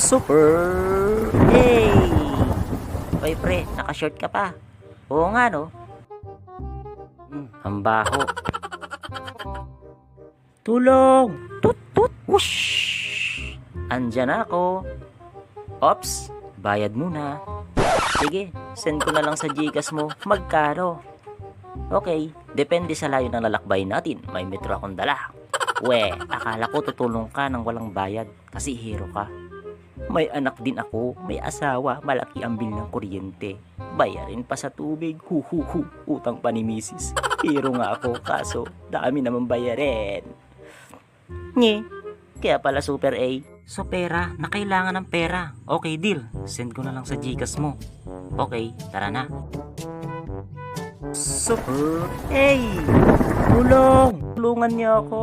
Super! Hey! Oy pre, naka-short ka pa. Oo nga no. Ang baho. Tulong! Tut tut! Whoosh! Andyan ako. Ops! Bayad muna. Sige, send ko na lang sa Gcash mo. Magkano? Okay, depende sa layo ng lalakbay natin. May metro akong dala. We, akala ko tutulong ka ng walang bayad kasi hero ka. May anak din ako, may asawa, malaki ang bill ng kuryente. Bayarin pa sa tubig, utang pa ni misis. Hero nga ako, kaso dami naman bayarin. Nye, kaya pala Super A. So pera, na kailangan ng pera. Okay deal, send ko na lang sa Gcash mo. Okay, tara na. Super A! Tulong! Tulungan niyo ako.